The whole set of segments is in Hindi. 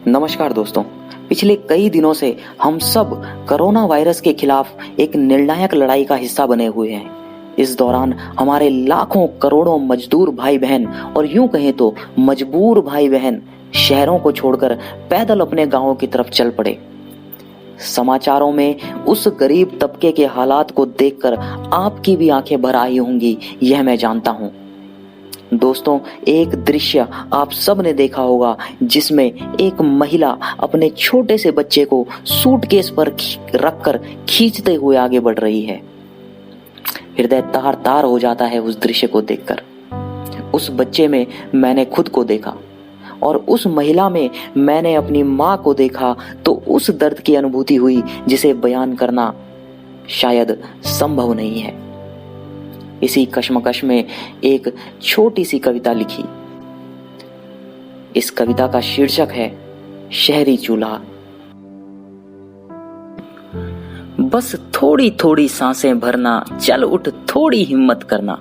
नमस्कार दोस्तों। पिछले कई दिनों से हम सब कोरोना वायरस के खिलाफ एक निर्णायक लड़ाई का हिस्सा बने हुए हैं। इस दौरान हमारे लाखों करोड़ों मजदूर भाई बहन और यूं कहें तो मजबूर भाई बहन शहरों को छोड़कर पैदल अपने गांवों की तरफ चल पड़े। समाचारों में उस गरीब तबके के हालात को देखकर आपकी भी आंखें भर आई होंगी, यह मैं जानता हूं। दोस्तों, एक दृश्य आप सब ने देखा होगा जिसमें एक महिला अपने छोटे से बच्चे को सूटकेस पर रखकर खींचते हुए आगे बढ़ रही है। हृदय तार तार हो जाता है उस दृश्य को देखकर। उस बच्चे में मैंने खुद को देखा और उस महिला में मैंने अपनी माँ को देखा, तो उस दर्द की अनुभूति हुई जिसे बयान करना शायद संभव नहीं है। इसी कश्मकश में एक छोटी सी कविता लिखी। इस कविता का शीर्षक है शहरी चूल्हा। बस थोड़ी थोड़ी सांसें भरना, चल उठ थोड़ी हिम्मत करना।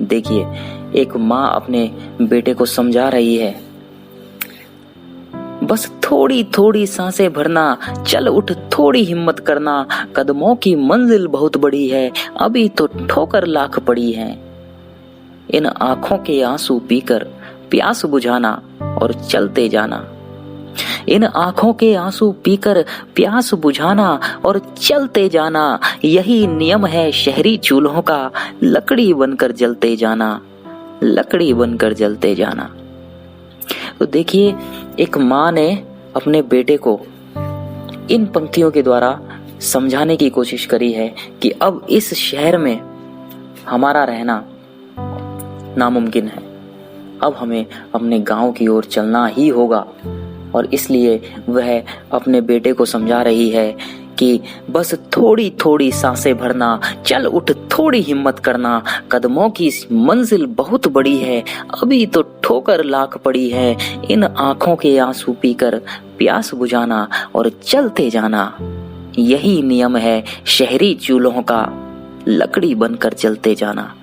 देखिए, एक माँ अपने बेटे को समझा रही है, बस थोड़ी थोड़ी सांसें भरना, चल उठ थोड़ी हिम्मत करना। कदमों की मंजिल बहुत बड़ी है, अभी तो ठोकर लाख पड़ी है। इन आंखों के आंसू पीकर प्यास बुझाना और चलते जाना। इन आंखों के आंसू पीकर प्यास बुझाना और चलते जाना, यही नियम है शहरी चूल्हों का। लकड़ी बनकर जलते जाना, लकड़ी बनकर जलते जाना। तो देखिए, एक माँ ने अपने बेटे को इन पंक्तियों के द्वारा समझाने की कोशिश करी है कि अब इस शहर में हमारा रहना नामुमकिन है। अब हमें अपने गांव की ओर चलना ही होगा। और इसलिए वह अपने बेटे को समझा रही है कि बस थोड़ी थोड़ी सांसें भरना, चल उठ थोड़ी हिम्मत करना। कदमों की मंजिल बहुत बड़ी है, अभी तो ठोकर लाख पड़ी है। इन आंखों के आंसू पीकर प्यास बुझाना और चलते जाना, यही नियम है शहरी चूल्हों का। लकड़ी बनकर जलते जाना,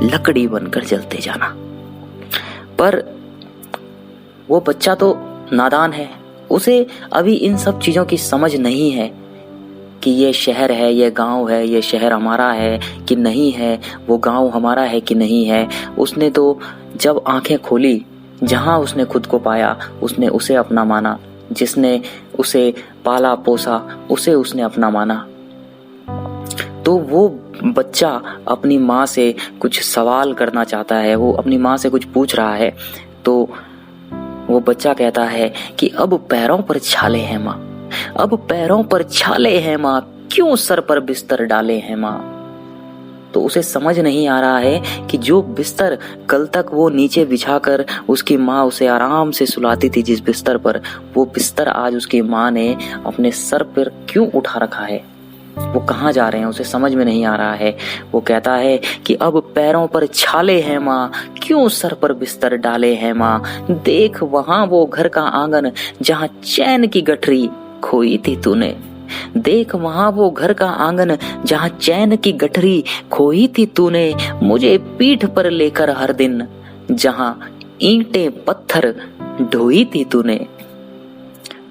लकड़ी बनकर जलते जाना। पर वो बच्चा तो नादान है, उसे अभी इन सब चीजों की समझ नहीं है कि ये शहर है, ये गांव है, ये शहर हमारा है कि नहीं है, वो गांव हमारा है कि नहीं है। उसने तो जब आंखें खोली, जहां उसने खुद को पाया, उसने उसे अपना माना। जिसने उसे पाला पोसा, उसे उसने अपना माना। तो वो बच्चा अपनी माँ से कुछ सवाल करना चाहता है, वो अपनी माँ से कुछ पूछ रहा है। तो वो बच्चा कहता है कि अब पैरों पर छाले हैं माँ, अब पैरों पर छाले हैं माँ, क्यों सर पर बिस्तर डाले हैं माँ। तो उसे समझ नहीं आ रहा है कि जो बिस्तर कल तक वो नीचे बिछाकर उसकी माँ उसे आराम से सुलाती थी, जिस बिस्तर पर, वो बिस्तर आज उसकी माँ ने अपने सर पर क्यों उठा रखा है। वो कहाँ जा रहे हैं उसे समझ में नहीं आ रहा है। वो कहता है कि अब पैरों पर छाले हैं माँ, क्यों सर पर बिस्तर डाले हैं माँ। देख वहां वो घर का आंगन, जहाँ चैन की गठरी खोई थी तूने। देख वहां वो घर का आंगन, जहाँ चैन की गठरी खोई थी तूने। मुझे पीठ पर लेकर हर दिन, जहाँ ईंटें पत्थर ढोई थी तूने।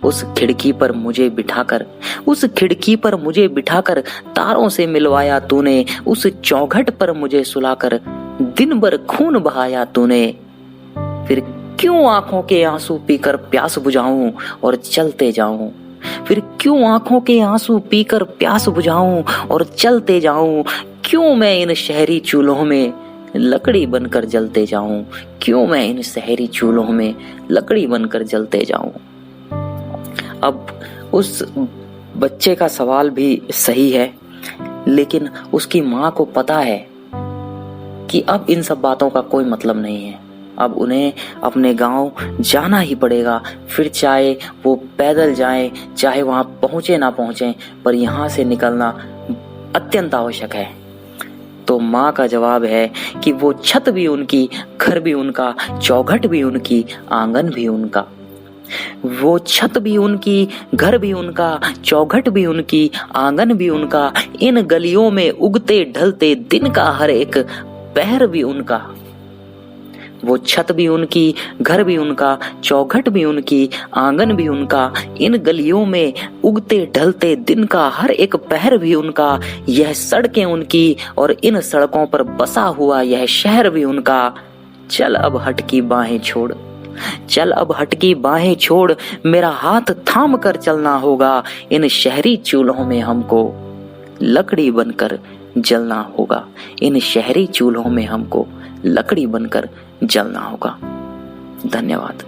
उस खिड़की पर मुझे बिठाकर, उस खिड़की पर मुझे बिठाकर तारों से मिलवाया तूने। उस चौखट पर मुझे सुलाकर दिन भर खून बहाया तूने। फिर क्यों आंखों के आंसू पीकर प्यास बुझाऊं और चलते जाऊं। फिर क्यों आंखों के आंसू पीकर प्यास बुझाऊं और चलते जाऊं। क्यों मैं इन शहरी चूल्हों में लकड़ी बनकर जलते जाऊं। क्यों मैं इन शहरी चूल्हों में लकड़ी बनकर जलते जाऊं। अब उस बच्चे का सवाल भी सही है, लेकिन उसकी माँ को पता है कि अब इन सब बातों का कोई मतलब नहीं है। अब उन्हें अपने गांव जाना ही पड़ेगा, फिर चाहे वो पैदल जाएं, चाहे वहां पहुंचे ना पहुंचे, पर यहाँ से निकलना अत्यंत आवश्यक है। तो माँ का जवाब है कि वो छत भी उनकी, घर भी उनका, चौखट भी उनकी, आंगन भी उनका। वो छत भी उनकी, घर भी उनका, चौखट भी उनकी, आंगन भी उनका। इन गलियों में उगते ढलते दिन का हर एक पहर भी उनका। वो छत भी उनकी, घर भी उनका, चौखट भी उनकी, आंगन भी उनका, इन गलियों में उगते ढलते दिन का हर एक पहर भी उनका, यह सड़कें उनकी और इन सड़कों पर बसा हुआ यह शहर भी उनका। चल अब हट की बाहें छोड़, चल अब हट की बाहें छोड़, मेरा हाथ थाम कर चलना होगा। इन शहरी चूल्हों में हमको लकड़ी बनकर जलना होगा। इन शहरी चूल्हों में हमको लकड़ी बनकर जलना होगा। धन्यवाद।